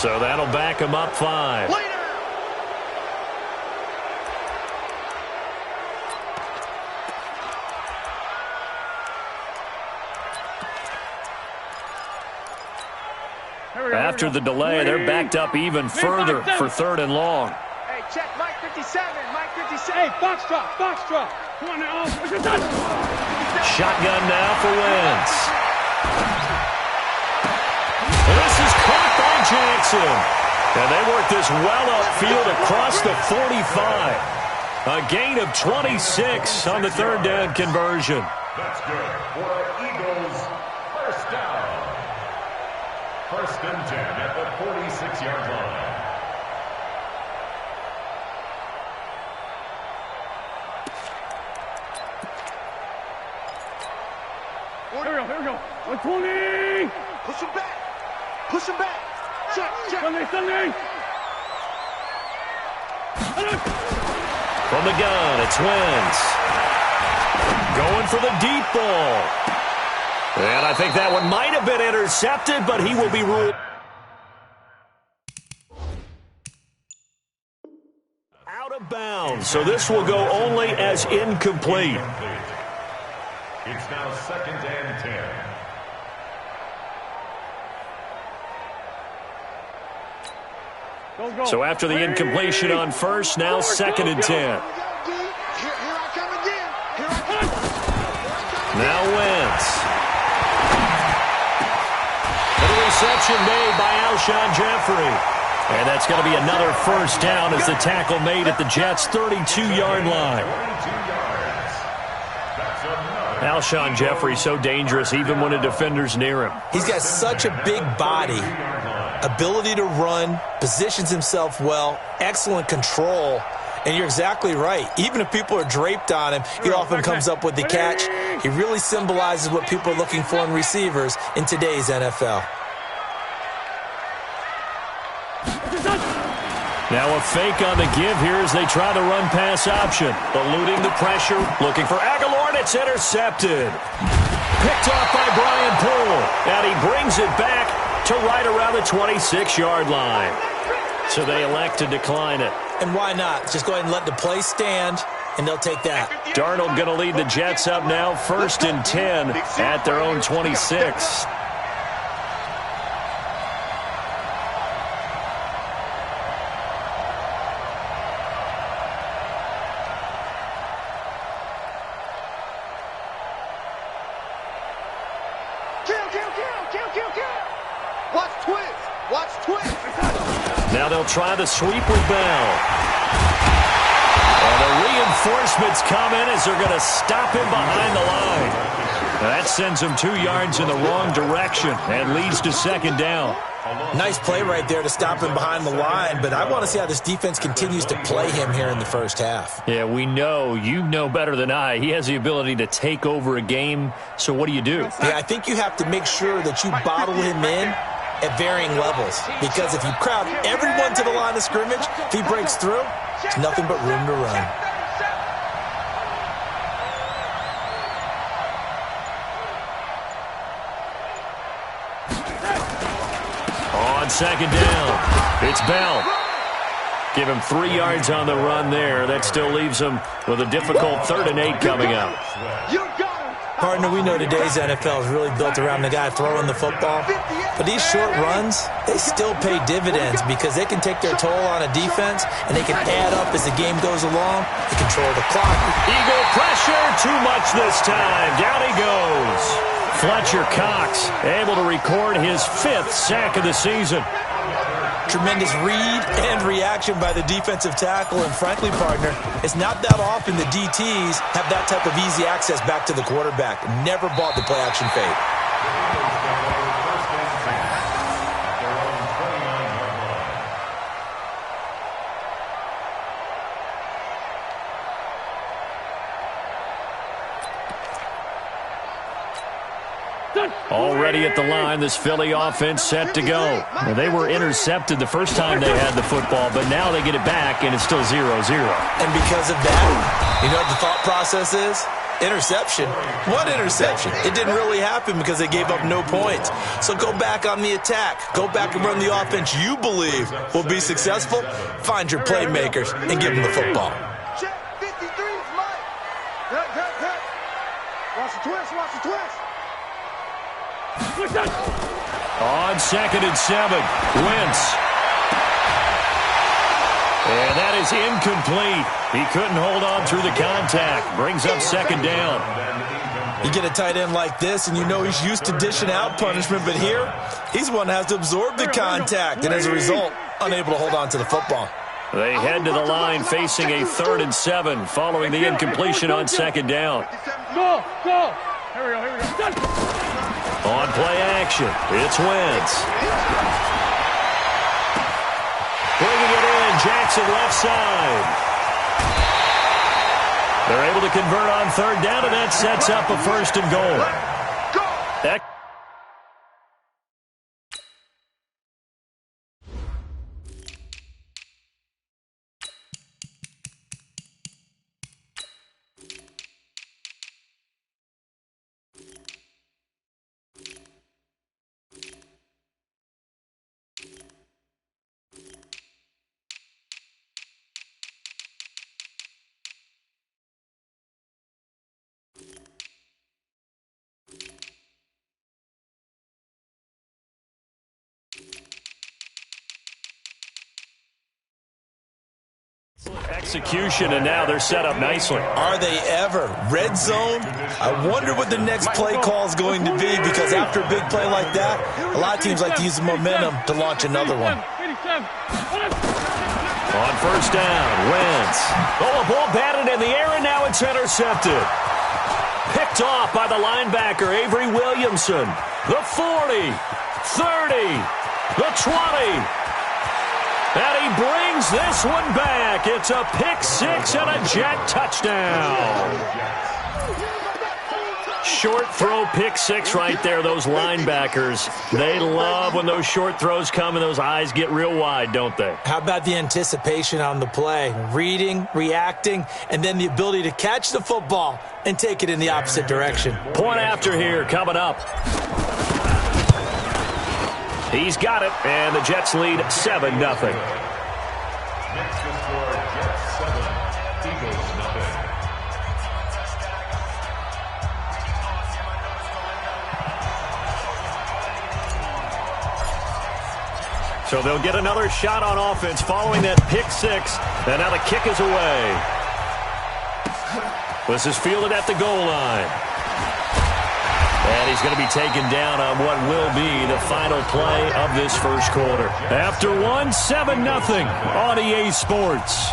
So that'll back him up 5. After the delay, they're backed up even further for 3rd and long. Hey, check Mike 57. Mike 57. Hey, box drop. Come on now. Shotgun now for Wentz. This is caught by Jackson. And they work this well upfield across the 45. A gain of 26 on the 3rd down conversion. That's good for Eagles. First down. 1st and 10 at the 46-yard line. Here we go. 120. Push him back. Check. Sunday. From the gun, it's Wentz. Going for the deep ball. And I think that one might have been intercepted, but he will be ruled out of bounds. So this will go only as incomplete. It's now 2nd and 10. So after the incompletion on 1st, now 2nd and 10. Now Wentz. Reception made by Alshon Jeffrey. And that's going to be another 1st down as the tackle made at the Jets' 32-yard line. Alshon Jeffrey so dangerous even when a defender's near him. He's got such a big body, ability to run, positions himself well, excellent control. And you're exactly right. Even if people are draped on him, he often comes up with the catch. He really symbolizes what people are looking for in receivers in today's NFL. Now a fake on the give here as they try the run-pass option. Eluding the pressure, looking for Aguilar, and it's intercepted. Picked off by Brian Poole, and he brings it back to right around the 26-yard line. So they elect to decline it. And why not? Just go ahead and let the play stand, and they'll take that. Darnold going to lead the Jets up now, 1st and 10 at their own 26. Now they'll try the sweep with Bell. And the reinforcements come in as they're going to stop him behind the line. That sends him 2 yards in the wrong direction and leads to 2nd down. Nice play right there to stop him behind the line, but I want to see how this defense continues to play him here in the 1st half. Yeah, we know. You know better than I. He has the ability to take over a game, so what do you do? Yeah, I think you have to make sure that you bottle him in at varying levels, because if you crowd everyone to the line of scrimmage, if he breaks through, there's nothing but room to run. On 2nd down, it's Bell. Give him 3 yards on the run there. That still leaves him with a difficult 3rd and 8 coming up. Partner, we know today's NFL is really built around the guy throwing the football. But these short runs, they still pay dividends because they can take their toll on a defense, and they can add up as the game goes along. They control the clock. Eagle pressure, too much this time. Down he goes. Fletcher Cox able to record his 5th sack of the season. Tremendous read and reaction by the defensive tackle. And frankly, partner, it's not that often the DTs have that type of easy access back to the quarterback. Never bought the play-action fade. Already at the line, this Philly offense set to go. Well, they were intercepted the first time they had the football, but now they get it back, and it's still 0-0. And because of that, you know what the thought process is? Interception? What interception? It didn't really happen because they gave up no points. So go back on the attack. Go back and run the offense you believe will be successful. Find your playmakers and give them the football. Check 53 is Mike. Cut. Watch the twist, watch the twist. On 2nd and 7, Wentz. And that is incomplete. He couldn't hold on through the contact. Brings up 2nd down. You get a tight end like this, and you know he's used to dishing out punishment, but here, he's the one that has to absorb the contact, and as a result, unable to hold on to the football. They head to the line facing a 3rd and 7 following the incompletion on 2nd down. Go. Here we go. On play action, it's Wentz. Bringing it in, Jackson left side. They're able to convert on 3rd down, and that sets up a 1st and goal. Execution, and now they're set up nicely. Are they ever? Red zone? I wonder what the next play call is going to be, because after a big play like that, a lot of teams like to use the momentum to launch another one. On 1st down, Wentz. Oh, a ball batted in the air, and now it's intercepted. Picked off by the linebacker, Avery Williamson. The 40, 30, the 20. And he brings this one back. It's a pick 6 and a Jet touchdown. Short throw, pick 6 right there. Those linebackers, they love when those short throws come and those eyes get real wide, don't they? How about the anticipation on the play? Reading, reacting, and then the ability to catch the football and take it in the opposite direction. Point after here coming up. He's got it, and the Jets lead 7-0. Next to score, Jets 7, Eagles 0. So they'll get another shot on offense following that pick 6, and now the kick is away. This is fielded at the goal line. And he's going to be taken down on what will be the final play of this first quarter. After 7-0 on EA Sports.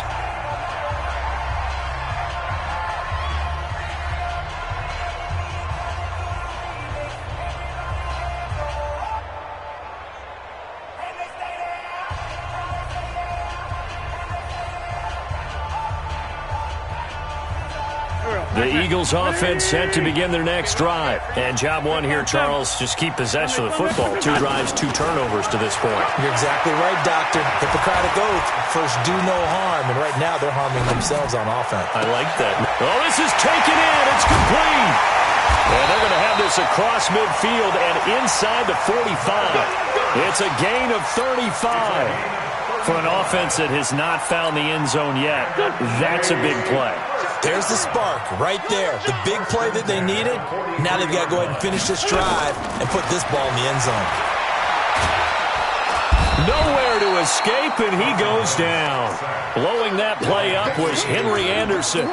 The Eagles offense set to begin their next drive. And job one here, Charles, just keep possession of the football. 2 drives, 2 turnovers to this point. You're exactly right, Doctor. Hippocratic oath. First, do no harm. And right now, they're harming themselves on offense. I like that. Oh, this is taken in. It's complete. And they're going to have this across midfield and inside the 45. It's a gain of 35. For an offense that has not found the end zone yet, that's a big play. There's the spark right there. The big play that they needed. Now they've got to go ahead and finish this drive and put this ball in the end zone. Nowhere to escape, and he goes down. Blowing that play up was Henry Anderson.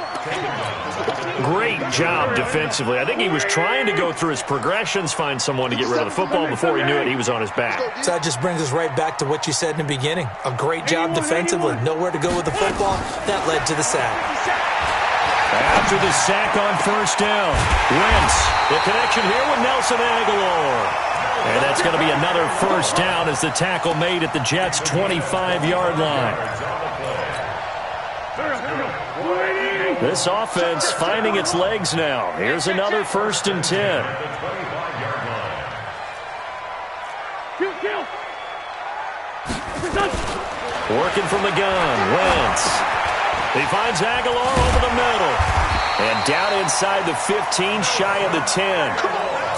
Great job defensively. I think he was trying to go through his progressions, find someone to get rid of the football. Before he knew it, he was on his back. So that just brings us right back to what you said in the beginning. A great job defensively. Nowhere to go with the football. That led to the sack. After the sack on 1st down, Wentz, the connection here with Nelson Aguilar. And that's going to be another 1st down as the tackle made at the Jets' 25-yard line. This offense finding its legs now. Here's another 1st and 10. Working from the gun, Wentz. He finds Aguilar over the middle. And down inside the 15, shy of the 10.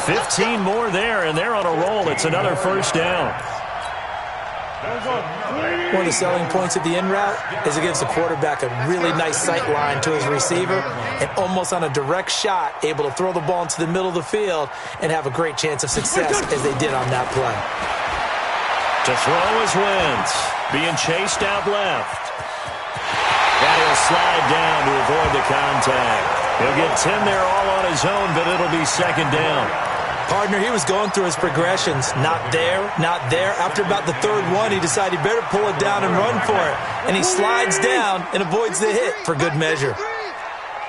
15 more there, and they're on a roll. It's another first down. One of the selling points of the in route is it gives the quarterback a really nice sight line to his receiver and almost on a direct shot able to throw the ball into the middle of the field and have a great chance of success as they did on that play. To throw is Wentz, being chased out left. And he'll slide down to avoid the contact. He'll get 10 there all on his own, but it'll be second down. Partner, he was going through his progressions. Not there, not there. After about the third one, he decided he better pull it down and run for it. And he slides down and avoids the hit for good measure.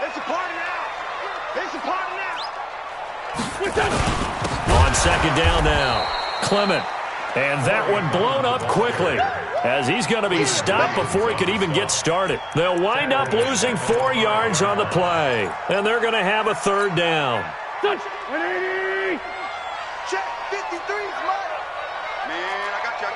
It's a party now. It's a party now. On second down now, Clement. And that one blown up quickly as he's going to be stopped before he could even get started. They'll wind up losing 4 yards on the play, and they're going to have a third down. Check 53 is mine. Man, I got you.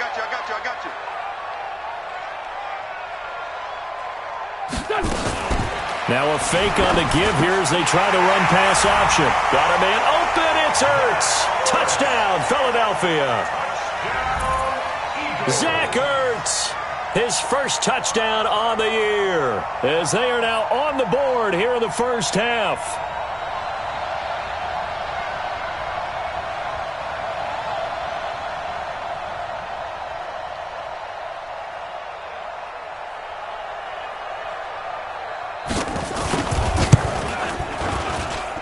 Now a fake on the give here as they try to run pass option. Got a man open. It's Ertz. Touchdown, Philadelphia. Zach Ertz, his first touchdown on the year, as they are now on the board here in the first half.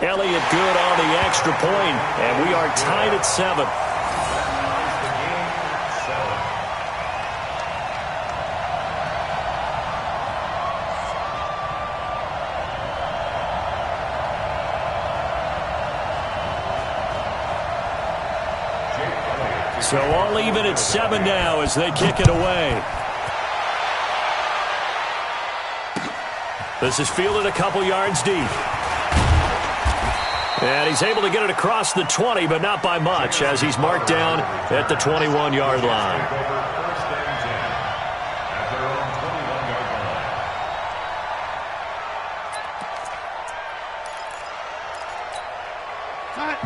Elliott good on the extra point, and we are tied at 7. So all even at 7 now as they kick it away. This is fielded a couple yards deep. And he's able to get it across the 20, but not by much, as he's marked down at the 21-yard line.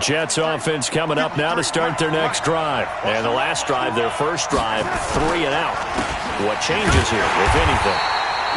Jets offense coming up now to start their next drive. And the last drive, their first drive, 3 and out. What changes here, if anything?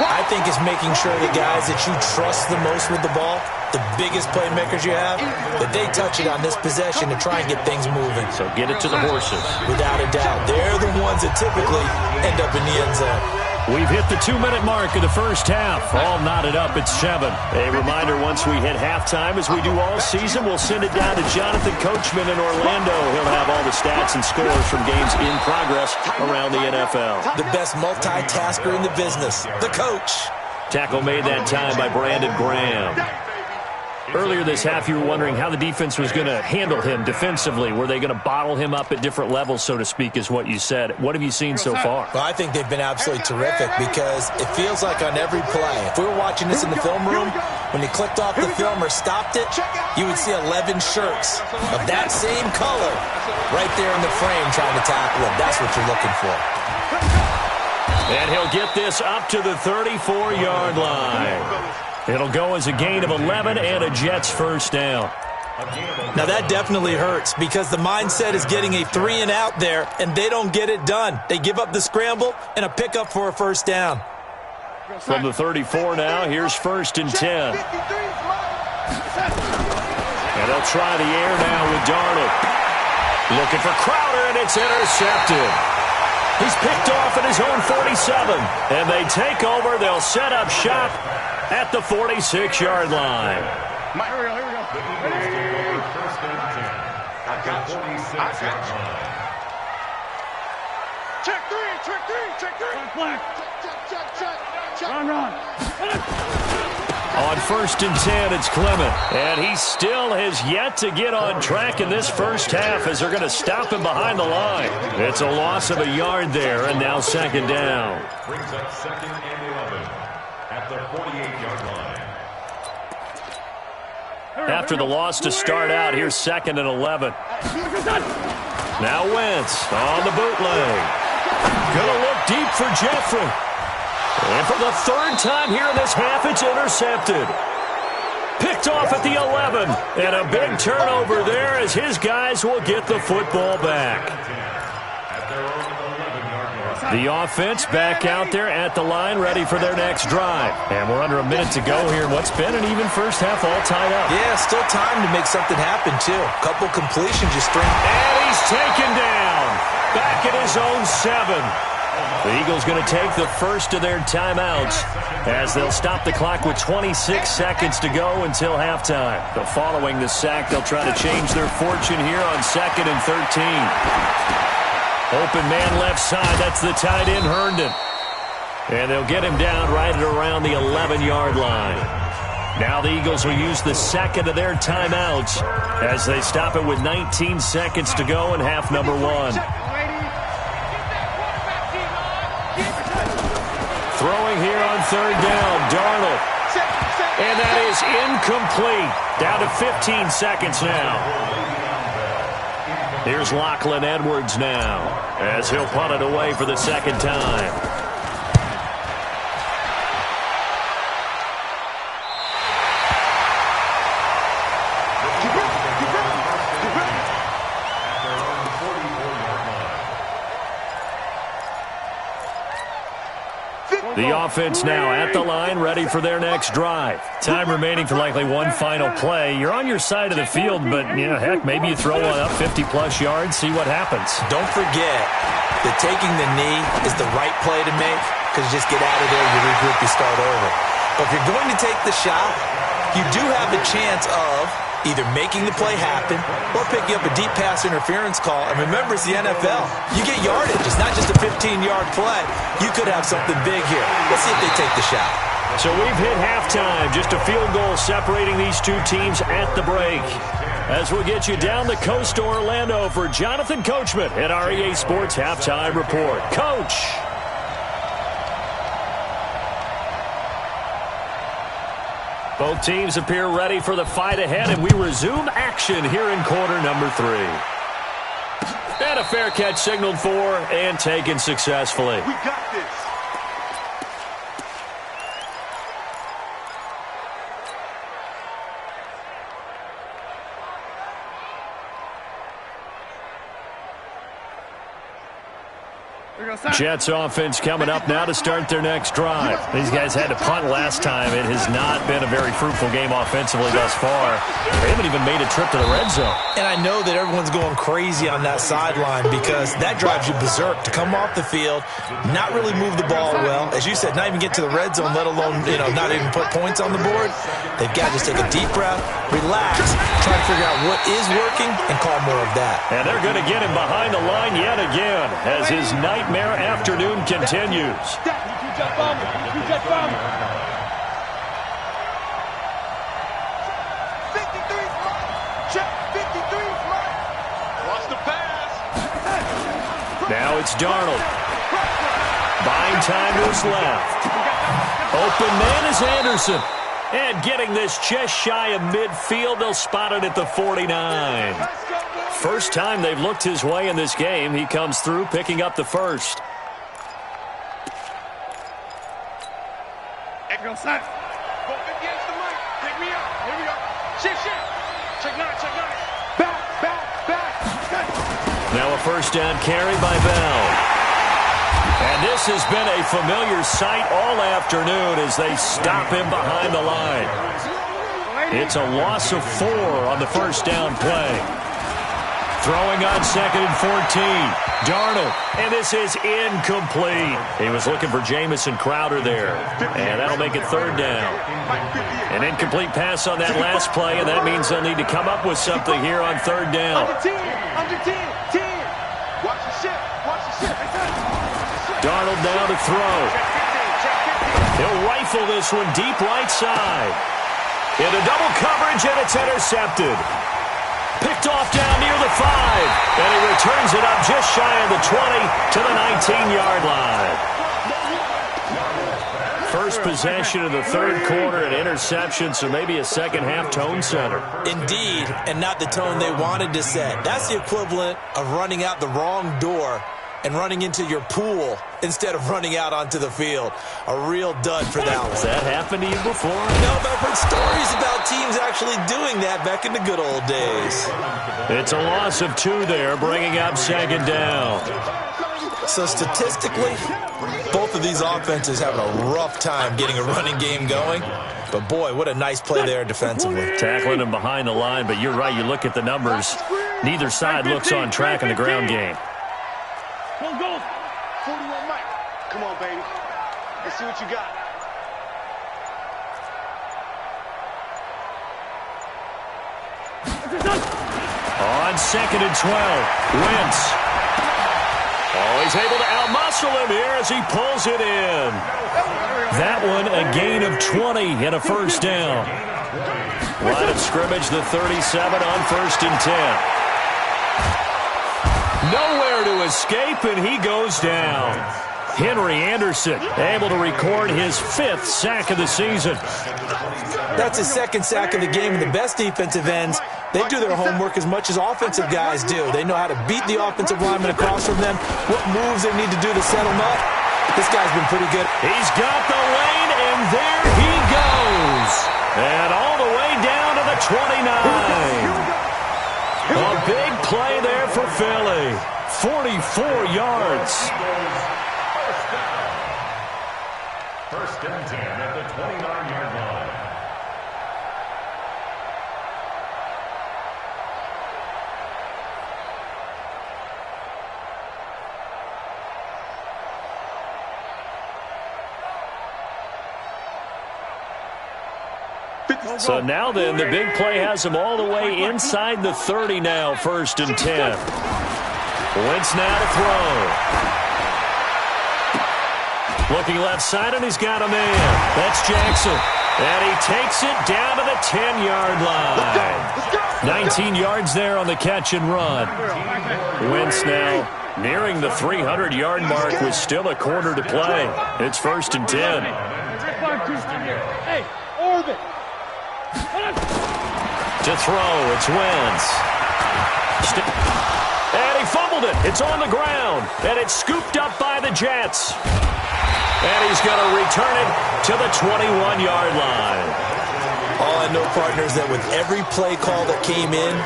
I think it's making sure the guys that you trust the most with the ball, the biggest playmakers you have, that they touch it on this possession to try and get things moving. So get it to the horses. Without a doubt. They're the ones that typically end up in the end zone. We've hit the 2-minute mark of the first half. All knotted up at 7. A reminder, once we hit halftime, as we do all season, we'll send it down to Jonathan Coachman in Orlando. He'll have all the stats and scores from games in progress around the NFL. The best multitasker in the business, the coach. Tackle made that time by Brandon Graham. Earlier this half, you were wondering how the defense was going to handle him defensively. Were they going to bottle him up at different levels, so to speak, is what you said. What have you seen so far? Well, I think they've been absolutely terrific because it feels like on every play, if we were watching this in the film room, when he clicked off the film or stopped it, you would see 11 shirts of that same color right there in the frame trying to tackle him. That's what you're looking for. And he'll get this up to the 34-yard line. It'll go as a gain of 11 and a Jets first down. Now that definitely hurts because the mindset is getting a 3 and out there, and they don't get it done. They give up the scramble and a pickup for a first down. From the 34 now, here's 1st and 10. And they'll try the air now with Darnold. Looking for Crowder, and it's intercepted. He's picked off at his own 47. And they take over. They'll set up shop at the 46-yard line. Here we go. First and 10 at the 46-yard line. Check three. Check. Run. On 1st and 10, it's Clement. And he still has yet to get on track in this first half as they're going to stop him behind the line. It's a loss of a yard there, and now second down. Brings up 2nd and 11 at the 48-yard line. After the loss to start out, here's 2nd and 11. Now Wentz on the bootleg. Going to look deep for Jeffrey. And for the 3rd time here in this half, it's intercepted. picked off at the 11. And a big turnover there as his guys will get the football back. The offense back out there at the line, ready for their next drive. And we're under a minute to go here in what's been an even first half, all tied up. Yeah, still time to make something happen, too. A couple completions just string. And he's taken down. Back at his own 7. The Eagles going to take the first of their timeouts as they'll stop the clock with 26 seconds to go until halftime. But following the sack, they'll try to change their fortune here on 2nd and 13. Open man left side. That's the tight end, Herndon. And they'll get him down right at around the 11-yard line. Now the Eagles will use the second of their timeouts as they stop it with 19 seconds to go in half number 1. Throwing here on 3rd down, Darnold. And that is incomplete. Down to 15 seconds now. Here's Lachlan Edwards now as he'll punt it away for the second time. The offense now at the line, ready for their next drive. Time remaining for likely one final play. You're on your side of the field, but, heck, maybe you throw one up 50-plus yards, see what happens. Don't forget that taking the knee is the right play to make because you just get out of there, you regroup, you start over. But if you're going to take the shot, you do have a chance of either making the play happen or picking up a deep pass interference call. And remember, it's the NFL. You get yardage. It's not just a 15-yard play. You could have something big here. Let's see if they take the shot. So we've hit halftime. Just a field goal separating these two teams at the break. As we'll get you down the coast to Orlando for Jonathan Coachman at our EA Sports Halftime Report. Coach! Both teams appear ready for the fight ahead, and we resume action here in quarter number 3. And a fair catch signaled for and taken successfully. We got this. Jets offense coming up now to start their next drive. These guys had to punt last time. It has not been a very fruitful game offensively thus far. They haven't even made a trip to the red zone. And I know that everyone's going crazy on that sideline because that drives you berserk to come off the field, not really move the ball well. As you said, not even get to the red zone, let alone, not even put points on the board. They've got to just take a deep breath, relax, try to figure out what is working, and call more of that. And they're going to get him behind the line yet again as his nightmare afternoon continues. Now it's Darnold. Buying time to his left. Open man is Anderson. And getting this just shy of midfield, they'll spot it at the 49. First time they've looked his way in this game. He comes through, picking up the first. Now a first down carry by Bell. And this has been a familiar sight all afternoon as they stop him behind the line. It's a loss of 4 on the first down play. Throwing on 2nd and 14. Darnold. And this is incomplete. He was looking for Jamison Crowder there. And that'll make it 3rd down. An incomplete pass on that last play, and that means they'll need to come up with something here on 3rd down. Under 10. Watch the ship. Darnold now to throw. He'll rifle this one deep right side. Into double coverage, and it's intercepted. Picked off down near the 5. And he returns it up just shy of the 20 to the 19-yard line. First possession of the 3rd quarter, an interception, so maybe a second-half tone setter. Indeed, and not the tone they wanted to set. That's the equivalent of running out the wrong door and running into your pool instead of running out onto the field. A real dud for that one. Has that happened to you before? No, but I've heard stories about teams actually doing that back in the good old days. It's a loss of 2 there, bringing up second down. So statistically, both of these offenses having a rough time getting a running game going. But, boy, what a nice play there defensively. Tackling him behind the line, but you're right. You look at the numbers. Neither side looks on track in the ground game. Go. 41 Mike. Come on, baby. Let's see what you got. On second and 12, Wentz. Oh, he's able to out-muscle him here as he pulls it in. That one, a gain of 20 and a first down. Line of scrimmage, the 37 on first and 10. Nowhere to escape, and he goes down. Henry Anderson able to record his 5th sack of the season. That's his 2nd sack of the game, and the best defensive ends, they do their homework as much as offensive guys do. They know how to beat the offensive lineman across from them, what moves they need to do to set them up. This guy's been pretty good. He's got the lane, and there he goes. And all the way down to the 29. A big play there for Philly. 44 yards. First and 10 at the 29-yard line. So now then, the big play has him all the way inside the 30 now, first and 10. Wentz now to throw. Looking left side, and he's got a man. That's Jackson. And he takes it down to the 10-yard line. 19 yards there on the catch and run. Wentz now nearing the 300-yard mark with still a quarter to play. It's first and 10. Hey, orbit. To throw, it's Wentz. And he fumbled it. It's on the ground. And it's scooped up by the Jets. And he's going to return it to the 21-yard line. All I know, partners, that with every play call that came in,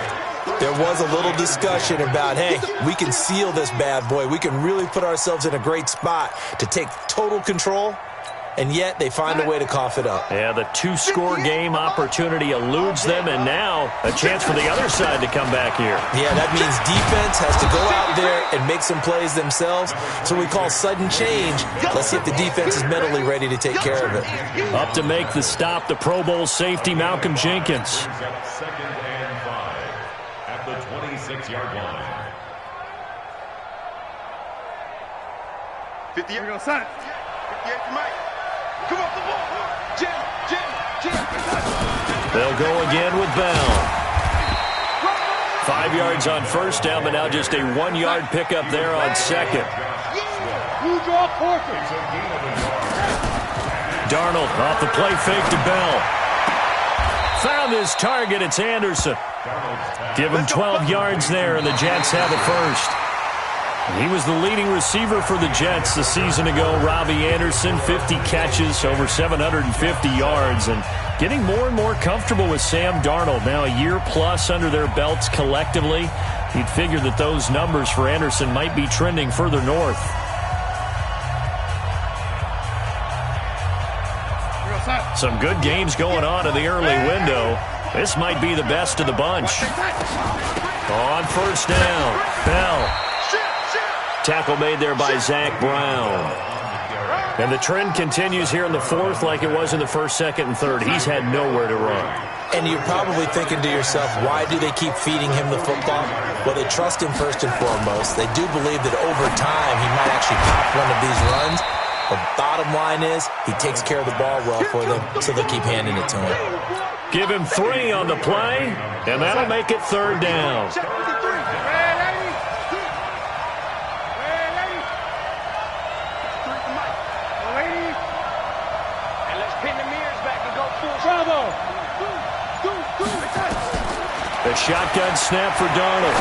there was a little discussion about, hey, we can seal this bad boy. We can really put ourselves in a great spot to take total control. And yet they find a way to cough it up. Yeah, the 2-score game opportunity eludes them, and now a chance for the other side to come back here. Yeah, that means defense has to go out there and make some plays themselves. So we call sudden change. Let's see if the defense is mentally ready to take care of it. Up to make the stop, the Pro Bowl safety, Malcolm Jenkins. Second and 5 at the 26-yard line. 50. We're going to sign it. 58 to Mike. Come on, come on. Jim. They'll go again with Bell. 5 yards on first down, but now just a 1-yard pickup there on second. You draw portrait. Darnold off the play fake to Bell. Found his target. It's Anderson. Give him 12 yards there, and the Jets have it first. He was the leading receiver for the Jets the season ago. Robbie Anderson, 50 catches, over 750 yards, and getting more and more comfortable with Sam Darnold. Now a year plus under their belts collectively. You'd figure that those numbers for Anderson might be trending further north. Some good games going on in the early window. This might be the best of the bunch. On first down, Bell. Tackle made there by Zach Brown. And the trend continues here in the fourth like it was in the first, second, and third. He's had nowhere to run. And you're probably thinking to yourself, why do they keep feeding him the football? Well, they trust him first and foremost. They do believe that over time he might actually pop one of these runs. But bottom line is he takes care of the ball well for them, so they'll keep handing it to him. Give him 3 on the play, and that'll make it third down. The shotgun snap for Darnold.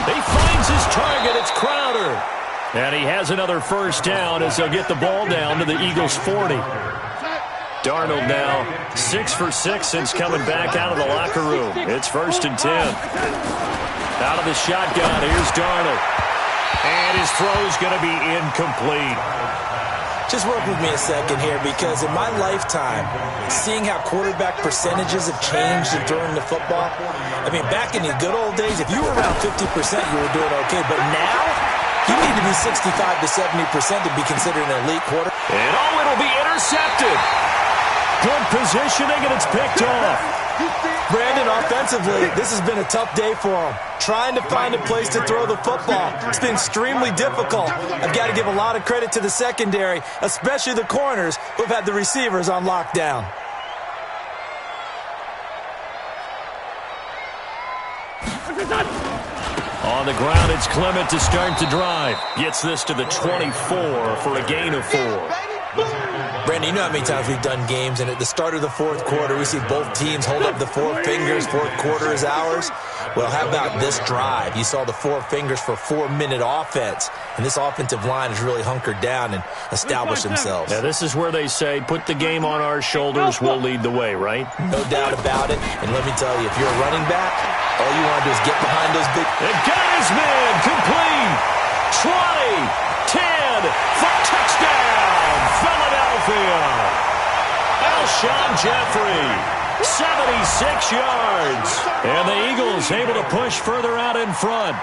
He finds his target. It's Crowder. And he has another first down as they'll get the ball down to the Eagles' 40. Darnold now 6 for 6 since coming back out of the locker room. It's 1st and 10. Out of the shotgun, here's Darnold. And his throw's going to be incomplete. Just work with me a second here, because in my lifetime, seeing how quarterback percentages have changed in throwing the football, I mean, back in the good old days, if you were around 50%, you were doing okay. But now, you need to be 65 to 70% to be considered an elite quarterback. And it'll be intercepted. Good positioning, and it's picked off. Brandon, offensively, this has been a tough day for him. Trying to find a place to throw the football. It's been extremely difficult. I've got to give a lot of credit to the secondary, especially the corners who have had the receivers on lockdown. On the ground, it's Clement to start the drive. Gets this to the 24 for a gain of 4. Brandon, you know how many times we've done games, and at the start of the fourth quarter, we see both teams hold up the 4 fingers. Fourth quarter is ours. Well, how about this drive? You saw the 4 fingers for a 4-minute offense, and this offensive line has really hunkered down and established themselves. Yeah, this is where they say, put the game on our shoulders, we'll lead the way, right? No doubt about it. And let me tell you, if you're a running back, all you want to do is get behind those big... And got his man complete. 20, 10, for touchdown, Philadelphia. Alshon Jeffrey, 76 yards. And the Eagles able to push further out in front.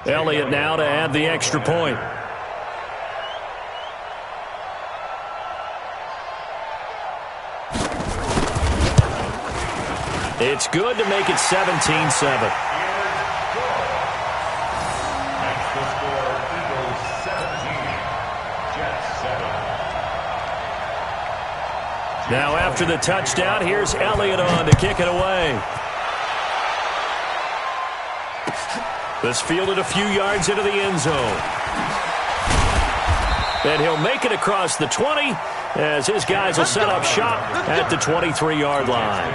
Elliott now to add the extra point. It's good to make it 17-7. Now after the touchdown, here's Elliott on to kick it away. This fielded a few yards into the end zone. And he'll make it across the 20 as his guys will set up shop at the 23-yard line.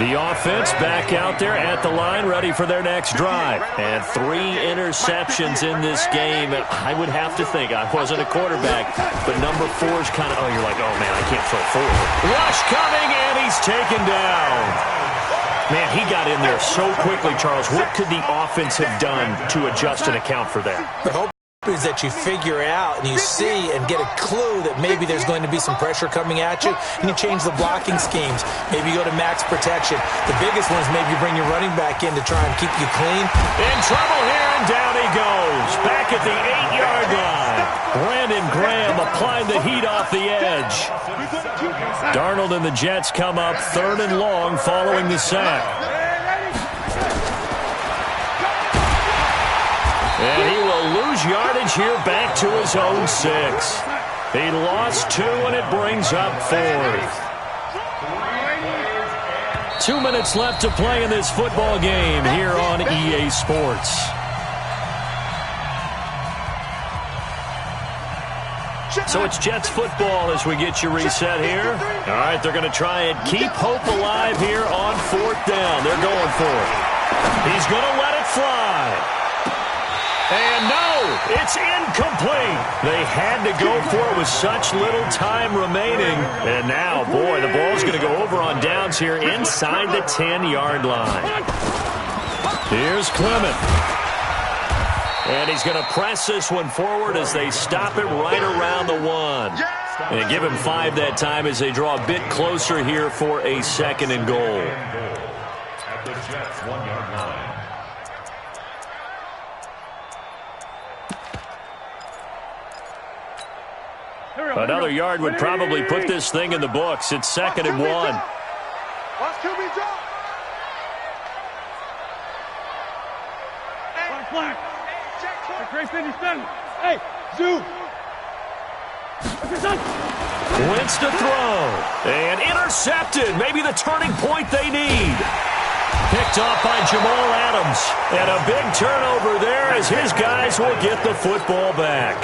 The offense back out there at the line, ready for their next drive. And 3 interceptions in this game. I would have to think, I wasn't a quarterback, but number 4 is kind of, you're like, oh, man, I can't throw 4. Rush coming, and he's taken down. Man, he got in there so quickly, Charles. What could the offense have done to adjust and account for that? The hope is that you figure out and you see and get a clue that maybe there's going to be some pressure coming at you, and you change the blocking schemes. Maybe you go to max protection. The biggest one is maybe you bring your running back in to try and keep you clean. In trouble here, and down he goes. Back at the 8-yard line. Brandon Graham applying the heat off the edge. Darnold and the Jets come up 3rd and long following the sack. And he will lose yardage here back to his own 6. He lost 2, and it brings up 4th. 2 minutes left to play in this football game here on EA Sports. So it's Jets football as we get you reset here. All right, they're going to try and keep hope alive here on 4th down. They're going for it. He's going to let it fly. And no, it's incomplete. They had to go for it with such little time remaining. And now, boy, the ball's going to go over on downs here inside the 10-yard line. Here's Clement. And he's going to press this one forward as they stop it right around the 1. And give him 5 that time as they draw a bit closer here for a 2nd and goal. At the Jets' 1-yard line. Another yard would probably put this thing in the books. It's 2nd and 1. Watch QB drop. Black. Hey, Zoo. Wentz to throw. And intercepted. Maybe the turning point they need. Picked Picked off by Jamal Adams. And a big turnover there as his guys will get the football back.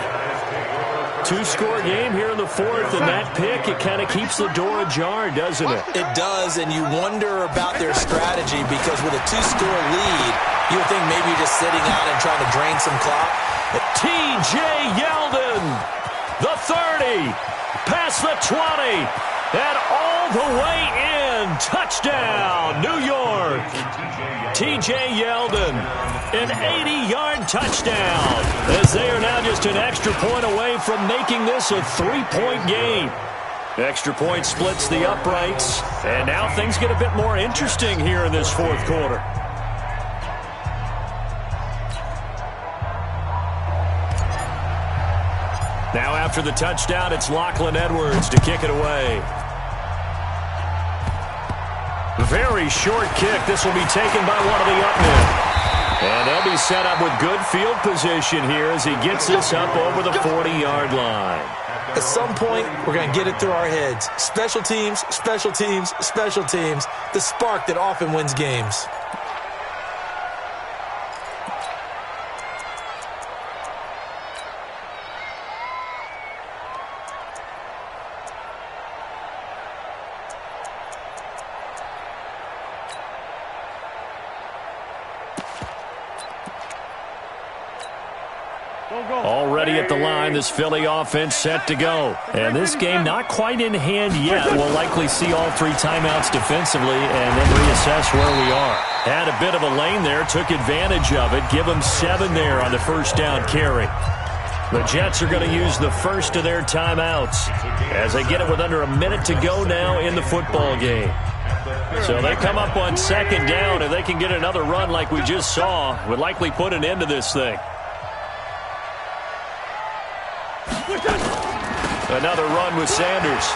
Two-score game here in the fourth, and that pick, it kind of keeps the door ajar, doesn't it? It does, and you wonder about their strategy because with a two-score lead, you would think maybe you're just sitting out and trying to drain some clock. T.J. Yeldon, the 30, past the 20, and all the way in. Touchdown, New York. T.J. Yeldon, an 80-yard touchdown, as they are now just an extra point away from making this a three-point game. Extra point splits the uprights, and now things get a bit more interesting here in this fourth quarter. Now after the touchdown, it's Lachlan Edwards to kick it away. Very short kick. This will be taken by one of the up men. And they'll be set up with good field position here as he gets this up over the 40-yard line. At some point, we're going to get it through our heads. Special teams, special teams, special teams. The spark that often wins games. Already at the line, this Philly offense set to go. And this game not quite in hand yet. We'll likely see all three timeouts defensively and then reassess where we are. Had a bit of a lane there, took advantage of it. Give them 7 there on the first down carry. The Jets are going to use the first of their timeouts as they get it with under a minute to go now in the football game. So they come up on second down. If they can get another run like we just saw, would likely put an end to this thing. Another run with Sanders.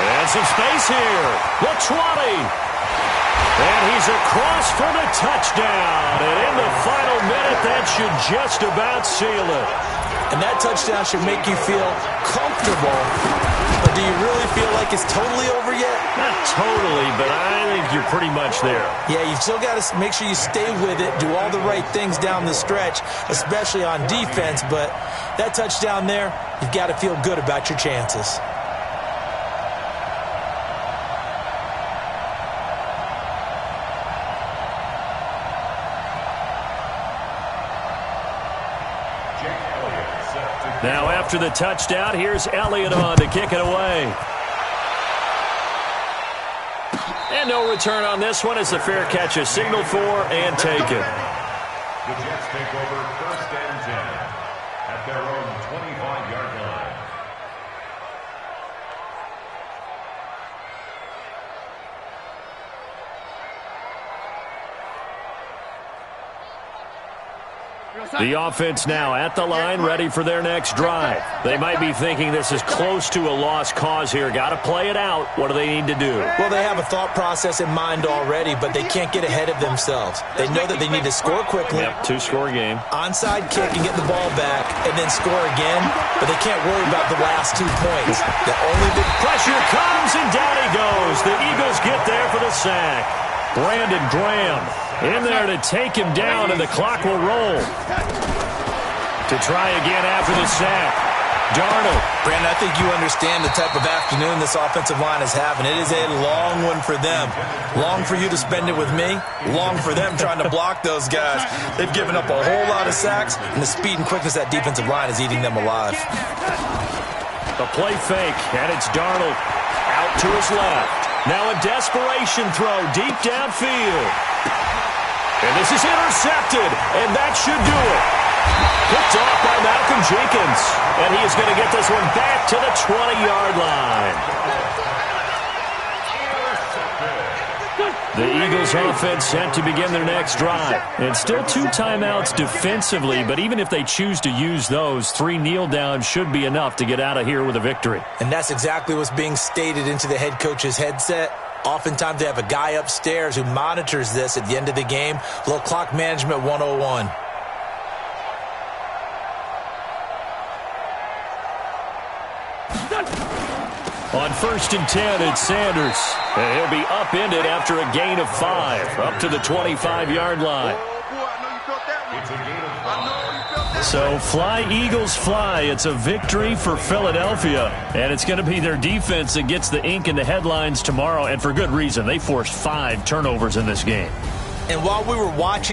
And some space here. The 20. And he's across for the touchdown. And in the final minute, that should just about seal it. And that touchdown should make you feel comfortable. But do you really feel like it's totally over yet? Not totally, but I think you're pretty much there. Yeah, you've still got to make sure you stay with it, do all the right things down the stretch, especially on defense. But that touchdown there, you've got to feel good about your chances. Now after the touchdown, here's Elliott on to kick it away. And no return on this one as the fair catch is signaled for and taken. The Jets take over first and 10 at their own 25-yard line. The offense now at the line, ready for their next drive. They might be thinking this is close to a lost cause here. Got to play it out. What do they need to do? Well, they have a thought process in mind already, but they can't get ahead of themselves. They know that they need to score quickly. Yep, two-score game. Onside kick and get the ball back and then score again, but they can't worry about the last 2 points. The pressure comes, and down he goes. The Eagles get there for the sack. Brandon Graham in there to take him down, and the clock will roll. To try again after the sack. Darnold. Brandon, I think you understand the type of afternoon this offensive line is having. It is a long one for them. Long for you to spend it with me. Long for them trying to block those guys. They've given up a whole lot of sacks, and the speed and quickness of that defensive line is eating them alive. A play fake, and it's Darnold out to his left. Now a desperation throw deep downfield. And this is intercepted, and that should do it. Picked off by Malcolm Jenkins. And he is going to get this one back to the 20-yard line. The Eagles offense set to begin their next drive. And still 2 timeouts defensively, but even if they choose to use those, 3 kneel downs should be enough to get out of here with a victory. And that's exactly what's being stated into the head coach's headset. Oftentimes they have a guy upstairs who monitors this at the end of the game. A little clock management 101. On 1st and 10, it's Sanders. And he'll be upended after a gain of 5, up to the 25-yard line. So fly, Eagles, fly. It's a victory for Philadelphia. And it's going to be their defense that gets the ink in the headlines tomorrow, and for good reason. They forced 5 turnovers in this game. And while we were watching